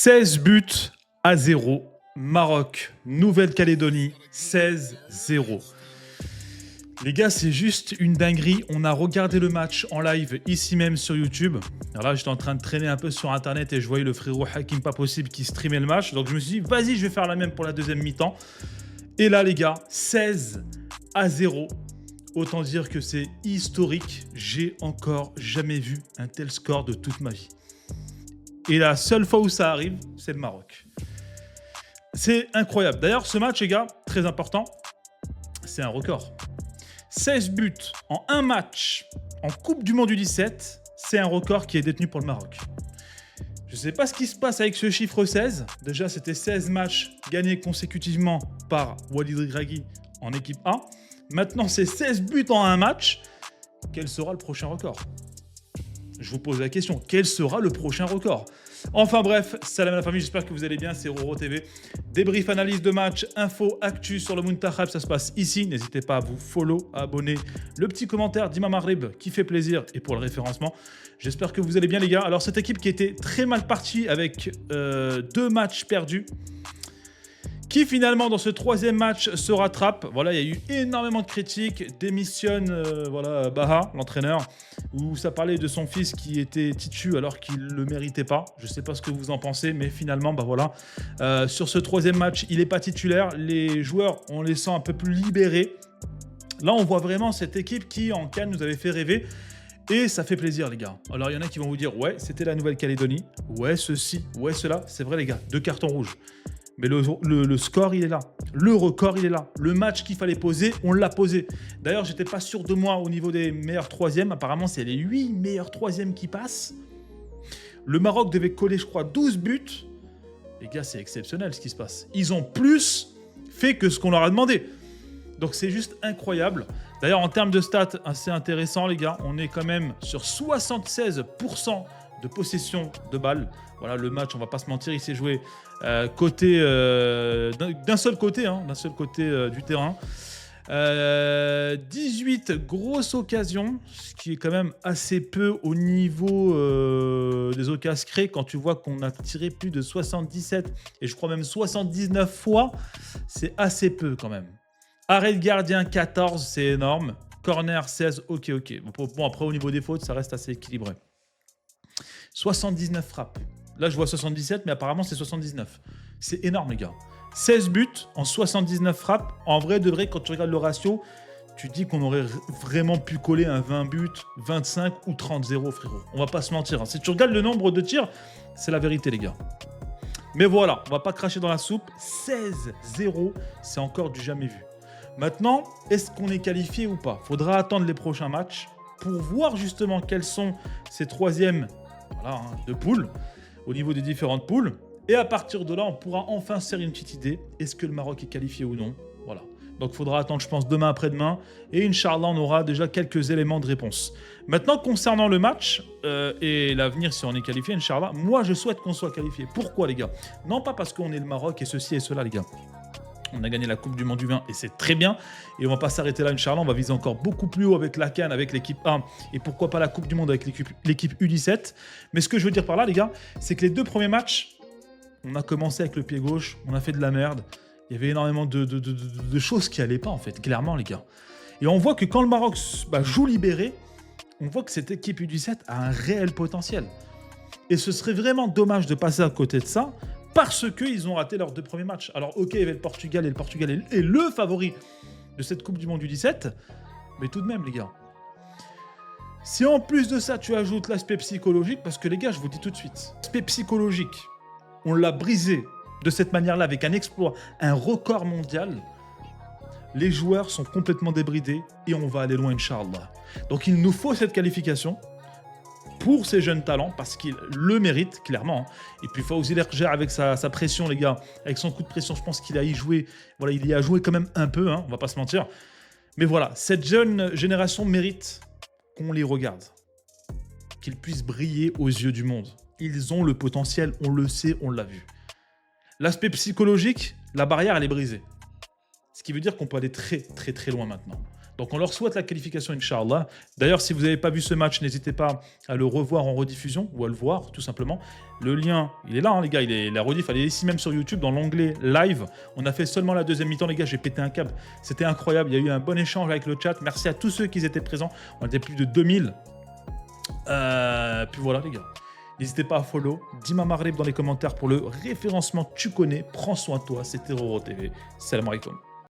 16 buts à 0. Maroc, Nouvelle-Calédonie, 16-0. Les gars, c'est juste une dinguerie. On a regardé le match en live ici même sur YouTube. Alors là, j'étais en train de traîner un peu sur Internet et je voyais le frérot Hakim Pas Possible qui streamait le match. Donc je me suis dit, vas-y, je vais faire la même pour la deuxième mi-temps. Et là, les gars, 16-0. Autant dire que c'est historique. J'ai encore jamais vu un tel score de toute ma vie. Et la seule fois où ça arrive, c'est le Maroc. C'est incroyable. D'ailleurs, ce match, les gars, très important, c'est un record. 16 buts en un match en Coupe du Monde U17, c'est un record qui est détenu pour le Maroc. Je ne sais pas ce qui se passe avec ce chiffre 16. Déjà, c'était 16 matchs gagnés consécutivement par Walid Regragui en équipe A. Maintenant, c'est 16 buts en un match. Quel sera le prochain record ? Je vous pose la question, quel sera le prochain record ? Enfin bref, salam à la famille, j'espère que vous allez bien, c'est Roro TV. Débrief, analyse de match, info, actu sur le Muntakhab, ça se passe ici. N'hésitez pas à vous follow, à abonner. Le petit commentaire d'Imam Maghrib qui fait plaisir et pour le référencement. J'espère que vous allez bien les gars. Alors cette équipe qui était très mal partie avec 2 matchs perdus, qui finalement dans ce troisième match se rattrape. Voilà, il y a eu énormément de critiques, démissionne Baha, l'entraîneur, où ça parlait de son fils qui était titu alors qu'il ne le méritait pas. Je ne sais pas ce que vous en pensez, mais finalement, sur ce troisième match, il n'est pas titulaire. Les joueurs, on les sent un peu plus libérés. Là, on voit vraiment cette équipe qui, en CAN, nous avait fait rêver. Et ça fait plaisir, les gars. Alors, il y en a qui vont vous dire, ouais, c'était la Nouvelle-Calédonie. Ouais, ceci, ouais, cela. C'est vrai, les gars, 2 cartons rouges. Mais le score, il est là. Le record, il est là. Le match qu'il fallait poser, on l'a posé. D'ailleurs, j'étais pas sûr de moi au niveau des meilleurs troisièmes. Apparemment, c'est les 8 meilleurs troisièmes qui passent. Le Maroc devait coller, je crois, 12 buts. Les gars, c'est exceptionnel ce qui se passe. Ils ont plus fait que ce qu'on leur a demandé. Donc, c'est juste incroyable. D'ailleurs, en termes de stats, assez intéressant, les gars. On est quand même sur 76% de possession de balles. Voilà, le match, on va pas se mentir, il s'est joué d'un seul côté du terrain. 18 grosses occasions, ce qui est quand même assez peu au niveau des occasions créées quand tu vois qu'on a tiré plus de 77 et je crois même 79 fois, c'est assez peu quand même. Arrêt de gardien 14, c'est énorme. Corner 16, ok. Bon, après au niveau des fautes, ça reste assez équilibré. 79 frappes. Là, je vois 77, mais apparemment, c'est 79. C'est énorme, les gars. 16 buts en 79 frappes. En vrai, de vrai, quand tu regardes le ratio, tu dis qu'on aurait vraiment pu coller un 20 buts, 25 ou 30-0, frérot. On va pas se mentir. Si tu regardes le nombre de tirs, c'est la vérité, les gars. Mais voilà, on va pas cracher dans la soupe. 16-0, c'est encore du jamais vu. Maintenant, est-ce qu'on est qualifié ou pas ? Faudra attendre les prochains matchs pour voir justement quels sont ces troisièmes de poules, au niveau des différentes poules. Et à partir de là, on pourra enfin se faire une petite idée. Est-ce que le Maroc est qualifié ou non ? Voilà. Donc, il faudra attendre, je pense, demain après-demain. Et Inch'Allah, on aura déjà quelques éléments de réponse. Maintenant, concernant le match et l'avenir, si on est qualifié, Inch'Allah, moi, je souhaite qu'on soit qualifié. Pourquoi, les gars ? Non pas parce qu'on est le Maroc et ceci et cela, les gars. On a gagné la Coupe du Monde du Vin et c'est très bien. Et on ne va pas s'arrêter là, Inch'Allah. On va viser encore beaucoup plus haut avec la CAN, avec l'équipe A. Et pourquoi pas la Coupe du Monde avec l'équipe U17. Mais ce que je veux dire par là, les gars, c'est que les 2 premiers matchs, on a commencé avec le pied gauche. On a fait de la merde. Il y avait énormément de choses qui n'allaient pas, en fait, clairement, les gars. Et on voit que quand le Maroc joue libéré, on voit que cette équipe U17 a un réel potentiel. Et ce serait vraiment dommage de passer à côté de ça, parce qu'ils ont raté leurs 2 premiers matchs. Alors ok, il y avait le Portugal, et le Portugal est le favori de cette Coupe du Monde du 17, mais tout de même, les gars. Si en plus de ça, tu ajoutes l'aspect psychologique, parce que les gars, je vous dis tout de suite, l'aspect psychologique, on l'a brisé de cette manière-là, avec un exploit, un record mondial, les joueurs sont complètement débridés, et on va aller loin, Inch'Allah. Donc il nous faut cette qualification, pour ces jeunes talents, parce qu'il le mérite, clairement. Et puis Fawzi Lerger avec sa pression, les gars, avec son coup de pression, je pense qu'il a y joué. Voilà, il y a joué quand même un peu, on va pas se mentir. Mais voilà, cette jeune génération mérite qu'on les regarde, qu'ils puissent briller aux yeux du monde. Ils ont le potentiel, on le sait, on l'a vu. L'aspect psychologique, la barrière, elle est brisée. Ce qui veut dire qu'on peut aller très, très, très loin maintenant. Donc on leur souhaite la qualification, Inch'Allah. D'ailleurs, si vous n'avez pas vu ce match, n'hésitez pas à le revoir en rediffusion ou à le voir, tout simplement. Le lien, il est là, hein, les gars. La rediff, elle est ici même sur YouTube, dans l'onglet live. On a fait seulement la deuxième mi-temps, les gars. J'ai pété un câble. C'était incroyable. Il y a eu un bon échange avec le chat. Merci à tous ceux qui étaient présents. On était plus de 2000. Puis voilà, les gars. N'hésitez pas à follow. Dis-moi Maghreb dans les commentaires pour le référencement. Tu connais. Prends soin de toi. C'était Roro TV. Salam alaikum.